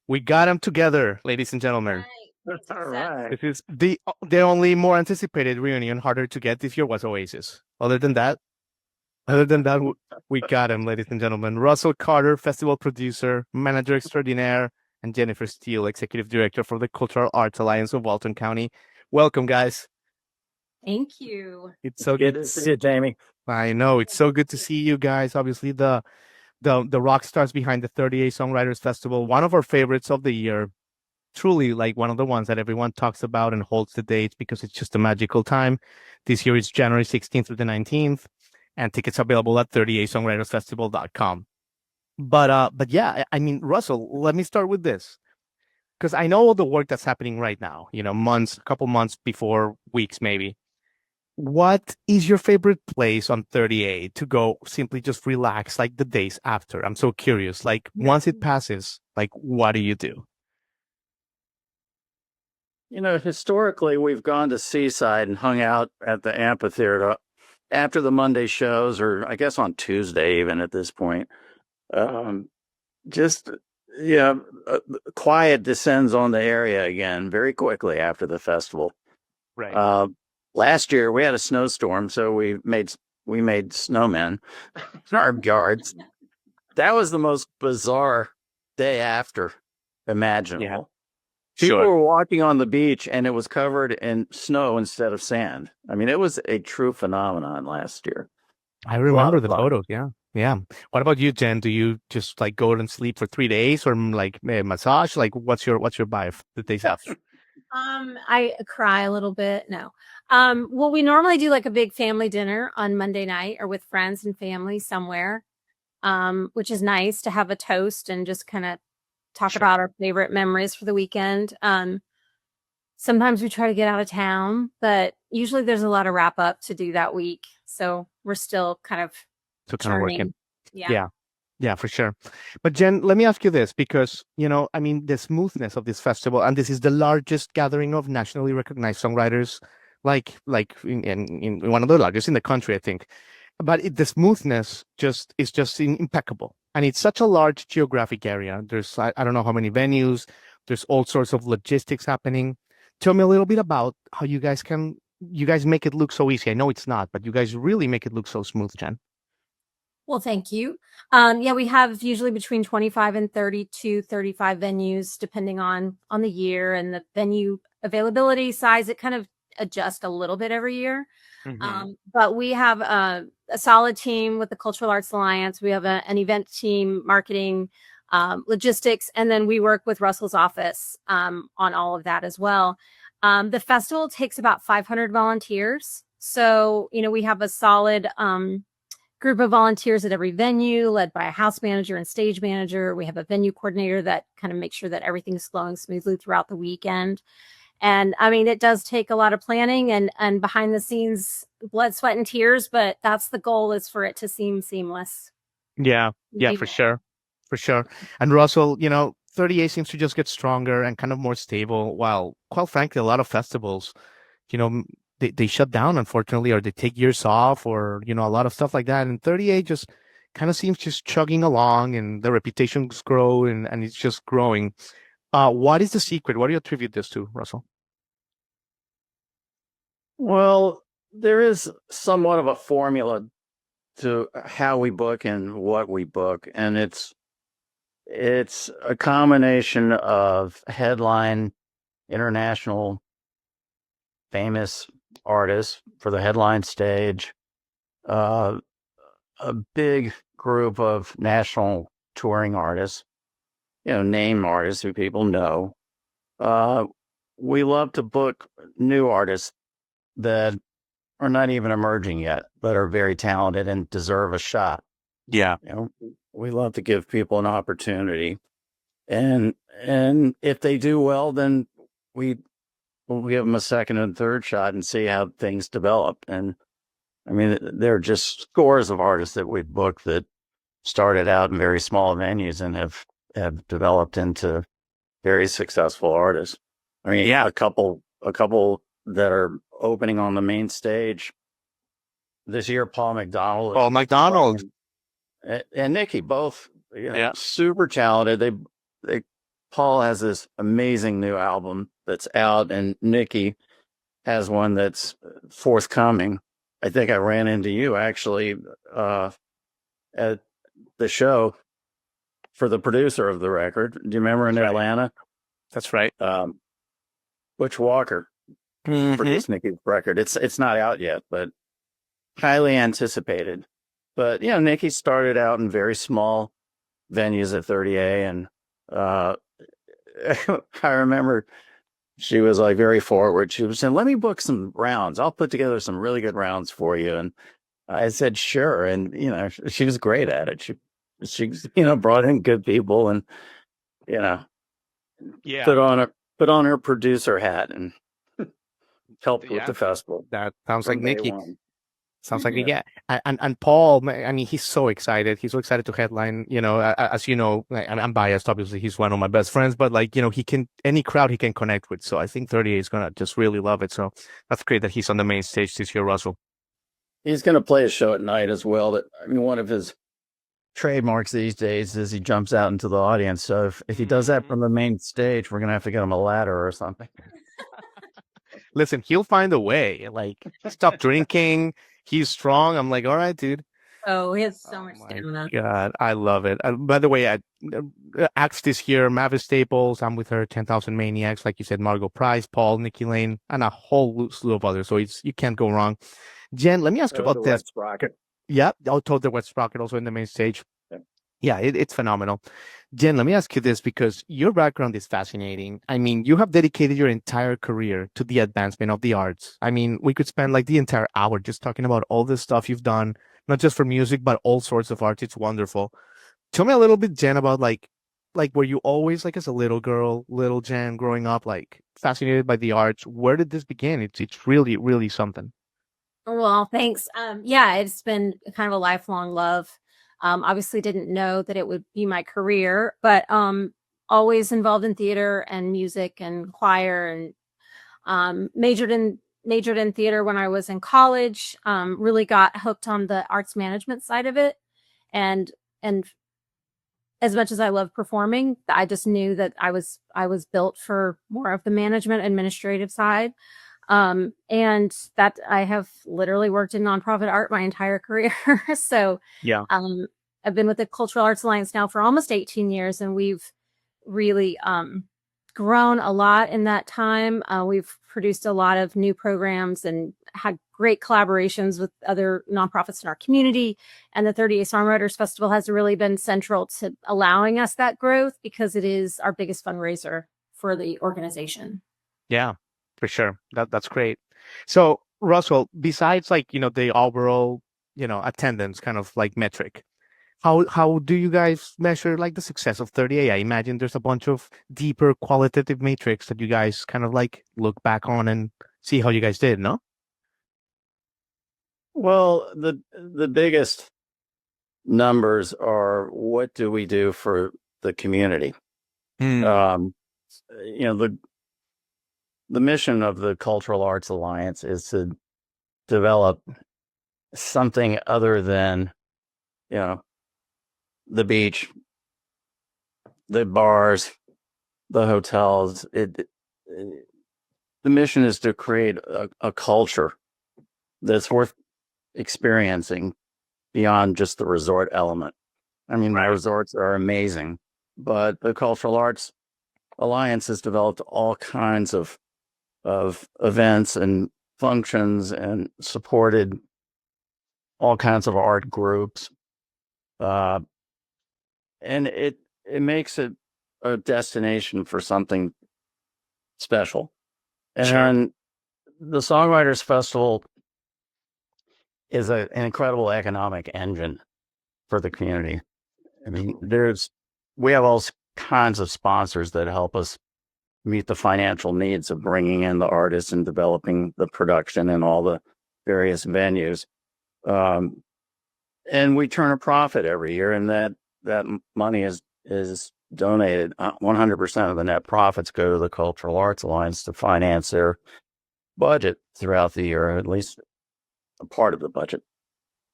We got them together, ladies and gentlemen. Right. All Success. right. This is the only more anticipated reunion harder to get this year was Oasis. Other than that, we got him, ladies and gentlemen. Russell Carter, festival producer, manager extraordinaire, and Jennifer Steele, executive director for the Cultural Arts Alliance of Walton County. Welcome, guys. Thank you. It's so Good good. to see you, Jamie. I know it's so good to see you guys. Obviously, the rock stars behind the 30A Songwriters Festival, one of our favorites of the year. Truly, like one of the ones that everyone talks about and holds the dates because it's just a magical time. This year is January 16th through the 19th, and tickets are available at 30asongwritersfestival.com. But yeah, I mean, Russell, let me start with this because I know all the work that's happening right now, months, a couple months before, weeks maybe. What is your favorite place on 30A to go simply just relax like the days after? I'm so curious. Like once it passes, like what do you do? Historically, we've gone to Seaside and hung out at the amphitheater after the Monday shows, or I guess on Tuesday, even at this point. Um, just, yeah, quiet descends on the area again very quickly after the festival. Right. Uh, Last year we had a snowstorm, so we made snowmen in our yards. That was the most bizarre day after Yeah, imaginable. People sure. were walking on the beach and it was covered in snow instead of sand. I mean, it was a true phenomenon last year. I A lot remember of the fun. photos. Yeah. Yeah. What about you, Jen? Do you just like go and sleep for 3 days or like massage? Like what's your vibe the days after? I cry a little bit. No. Well, we normally do like a big family dinner on Monday night or with friends and family somewhere. Which is nice to have a toast and just kind of talk Sure. about our favorite memories for the weekend. Sometimes we try to get out of town, but usually there's a lot of wrap up to do that week. So we're still kind of So kind of working. churning. Yeah. Yeah. Yeah, for sure. But Jen, let me ask you this because, I mean, the smoothness of this festival, and this is the largest gathering of nationally recognized songwriters, like in one of the largest in the country, I think. But the smoothness is just impeccable. And it's such a large geographic area. I don't know how many venues, there's all sorts of logistics happening. Tell me a little bit about how you guys make it look so easy. I know it's not, but you guys really make it look so smooth, Jen. Well, thank you. Yeah, we have usually between 25 and 30 to 35 venues, depending on the year and the venue availability size. It kind of adjusts a little bit every year. Hmm. But we have a solid team with the Cultural Arts Alliance. We have an event team, marketing, logistics, and then we work with Russell's office on all of that as well. The festival takes about 500 volunteers. So, we have a solid group of volunteers at every venue, led by a house manager and stage manager. We have a venue coordinator that kind of makes sure that everything's flowing smoothly throughout the weekend. And I mean, it does take a lot of planning and behind the scenes blood, sweat, and tears, but that's the goal, is for it to seem seamless. Yeah, yeah, for sure. For sure. And Russell, 30A seems to just get stronger and kind of more stable, while quite frankly, a lot of festivals, you know, m- they shut down, unfortunately, or they take years off, or, a lot of stuff like that. And 30A just kind of seems just chugging along and the reputations grow and it's just growing. What is the secret? What do you attribute this to, Russell? Well, there is somewhat of a formula to how we book and what we book, and it's a combination of headline international famous artists for the headline stage, uh, a big group of national touring artists, name artists who people know. Uh, we love to book new artists that are not even emerging yet, but are very talented and deserve a shot. Yeah. You know, we love to give people an opportunity, and if they do well, then we will give them a second and third shot and see how things develop. And I mean, there are just scores of artists that we've booked that started out in very small venues and have developed into very successful artists. I mean, yeah, a couple that are opening on the main stage this year. Paul McDonald Paul McDonald. and Nikki, both, Yeah. super talented. They Paul has this amazing new album that's out, and Nikki has one that's forthcoming. I think I ran into you actually at the show for the producer of the record. Do you remember in Atlanta? That's right. Butch Walker Mhm. produced Nikki's record. It's not out yet, but highly anticipated. But Nikki started out in very small venues at 30A, and I remember she was like very forward. She was saying, "Let me book some rounds. I'll put together some really good rounds for you." And I said, "Sure." And she was great at it. She brought in good people, and Yeah. put on her producer hat and helped with the festival. That sounds like from day Nikki. one. Sounds like Yeah. and Paul. I mean, he's so excited. He's so excited to headline. As you know, and I'm biased. Obviously, he's one of my best friends. But he can any crowd he can connect with. So I think 30A is gonna just really love it. So that's great that he's on the main stage this year, Russell. He's going to play a show at night as well. One of his trademarks these days is he jumps out into the audience. So if he does that from the main stage, we're going to have to get him a ladder or something. Listen, he'll find a way. Stop drinking. He's strong. I'm like, all right, dude. Oh, he has so much My stamina. God, I love it. By the way, acts this year, Mavis Staples, I'm with her, 10,000 Maniacs, like you said, Margot Price, Paul, Nikki Lane, and a whole slew of others. So you can't go wrong. Jen, let me ask you about this. Sprocket. Yeah, I'll told the Wet Sprocket also in the main stage. Yep. Yeah, it's phenomenal. Jen, let me ask you this because your background is fascinating. I mean, you have dedicated your entire career to the advancement of the arts. I mean, we could spend the entire hour just talking about all the stuff you've done, not just for music, but all sorts of arts. It's wonderful. Tell me a little bit, Jen, about were you always as a little girl, little Jen, growing up, fascinated by the arts? Where did this begin? It's really, really something. Well, thanks. Yeah, it's been kind of a lifelong love. Obviously didn't know that it would be my career, but always involved in theater and music and choir, and majored in theater when I was in college. Really got hooked on the arts management side of it, and as much as I love performing, I just knew that I was built for more of the management administrative side. And that I have literally worked in nonprofit art my entire career. So, Yeah. I've been with the Cultural Arts Alliance now for almost 18 years, and we've really, grown a lot in that time. We've produced a lot of new programs and had great collaborations with other nonprofits in our community. And the 30A Songwriters Festival has really been central to allowing us that growth because it is our biggest fundraiser for the organization. Yeah, for sure. That's great. So, Russell, besides the overall, attendance kind of metric, how do you guys measure the success of 30A? I imagine there's a bunch of deeper qualitative metrics that you guys kind of look back on and see how you guys did, no? Well, the biggest numbers are what do we do for the community? The mission of the Cultural Arts Alliance is to develop something other than, the beach, the bars, the hotels. The mission is to create a culture that's worth experiencing beyond just the resort element. I mean, the resorts are amazing, but the Cultural Arts Alliance has developed all kinds of events and functions and supported all kinds of art groups. And it makes it a destination for something special. And the Songwriters Festival is an incredible economic engine for the community. I mean, we have all kinds of sponsors that help us meet the financial needs of bringing in the artists and developing the production in all the various venues. And we turn a profit every year, and that money is donated. 100% of the net profits go to the Cultural Arts Alliance to finance their budget throughout the year, at least a part of the budget.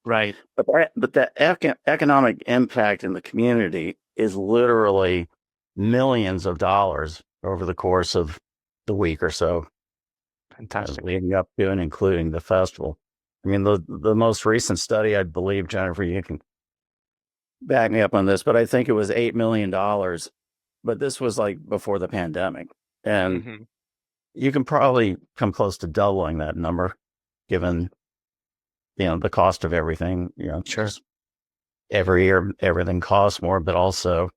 Right. But the economic impact in the community is literally millions of dollars over the course of the week or so. Fantastic. Leading up to and including the festival. I mean, the most recent study, I believe, Jennifer, you can back me up on this, but I think it was $8 million. But this was like before the pandemic. And you can probably come close to doubling that number, given, the cost of everything. Sure. Just every year, everything costs more, but also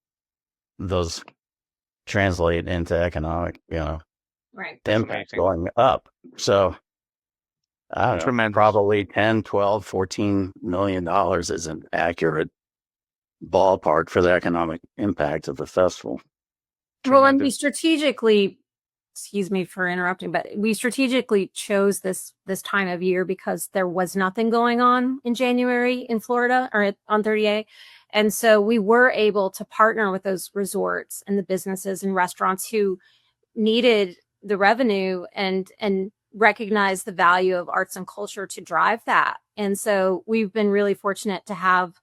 those translate into economic, Right. impact going up. So I don't know, Tremendous. probably 10, 12, $14 million is an accurate ballpark for the economic impact of the festival. Well, and we strategically, excuse me for interrupting, but we strategically chose this time of year because there was nothing going on in January in Florida or on 30A. And so we were able to partner with those resorts and the businesses and restaurants who needed the revenue and recognize the value of arts and culture to drive that. And so we've been really fortunate to have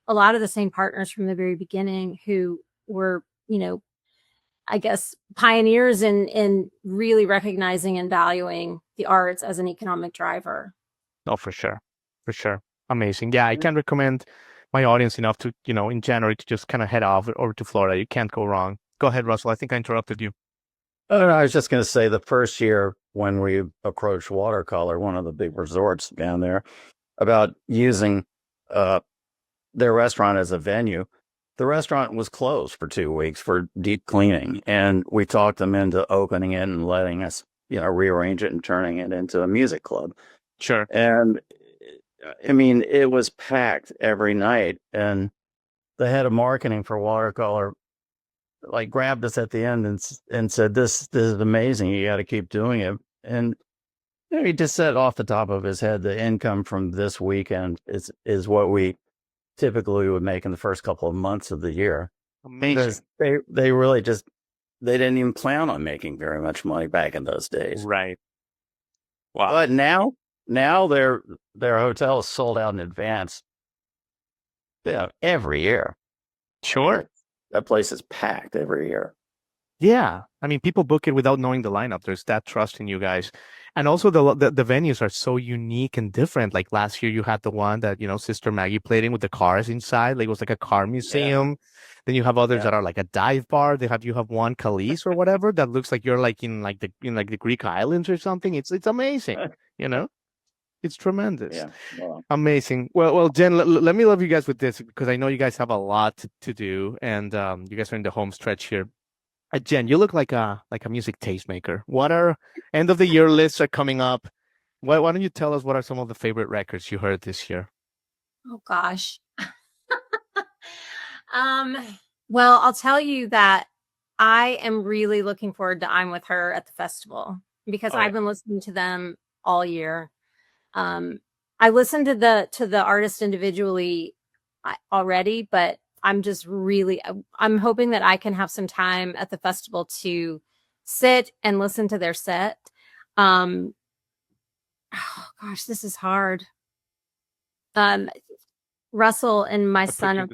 a lot of the same partners from the very beginning who were, I guess, pioneers in really recognizing and valuing the arts as an economic driver. Oh, for sure. For sure. Amazing. Yeah, I can recommend my audience enough to, in January to just kind of head off over to Florida. You can't go wrong. Go ahead, Russell. I think I interrupted you. Oh, no, I was just going to say the first year when we approached Watercolor, one of the big resorts down there, about using their restaurant as a venue, the restaurant was closed for 2 weeks for deep cleaning. And we talked them into opening it and letting us, rearrange it and turning it into a music club. Sure. And I mean, it was packed every night. And the head of marketing for Watercolor grabbed us at the end and said, this is amazing. You got to keep doing it. And he just said off the top of his head, the income from this weekend is what we typically would make in the first couple of months of the year. Amazing. They really they didn't even plan on making very much money back in those days. Right. Wow. But now their hotel is sold out in advance. Every year. Sure. That place is packed every year. Yeah. I mean, people book it without knowing the lineup. There's that trust in you guys. And also the venues are so unique and different. Like last year you had the one that, Sister Maggie played in with the cars inside. Like it was like a car museum. Yeah. Then you have others that are like a dive bar. You have one Khalees or whatever that looks like you're like in the Greek islands or something. It's amazing, It's tremendous. Yeah. Wow. Amazing. Well, Jen, let me love you guys with this because I know you guys have a lot to do and you guys are in the home stretch here. Jen, you look like a music tastemaker. What are end of the year lists are coming up? Why don't you tell us what are some of the favorite records you heard this year? Oh gosh. Well, I'll tell you that I am really looking forward to I'm With Her at the festival because I've been listening to them all year. I listened to the artist individually already, but I'm hoping that I can have some time at the festival to sit and listen to their set. Oh gosh, this is hard. Russell and my son are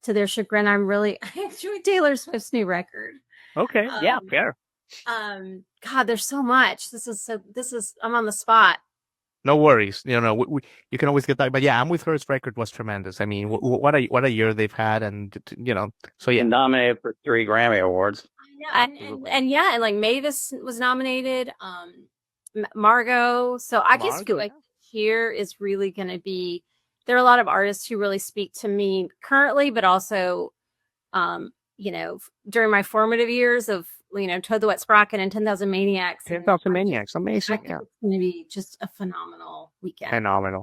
to their chagrin. I'm really enjoying Taylor Swift's new record. Okay. Yeah, fair. God, there's so much. I'm on the spot. No worries. You can always get that. But yeah, I'm With Her's record was tremendous. I mean, what a year they've had, and so yeah, and nominated for 3 Grammy Awards. And like Mavis was nominated. Margot. So I guess like here is really going to be. There are a lot of artists who really speak to me currently, but also, during my formative years of. Toad the Wet Sprocket and 10,000 Maniacs. 10,000 Maniacs. Amazing. Yeah. It's going to be just a phenomenal weekend.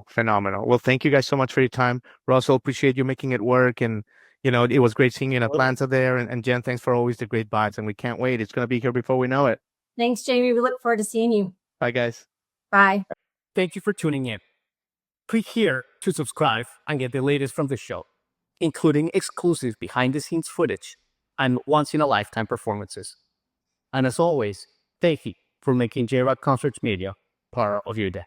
Phenomenal. Well, thank you guys so much for your time. Russell, appreciate you making it work. And, it was great seeing you in Atlanta there. And Jen, thanks for always the great vibes. And we can't wait. It's going to be here before we know it. Thanks, Jamie. We look forward to seeing you. Bye, guys. Bye. Thank you for tuning in. Click here to subscribe and get the latest from the show, including exclusive behind-the-scenes footage and once-in-a-lifetime performances. And as always, thank you for making Jrodconcerts Media part of your day.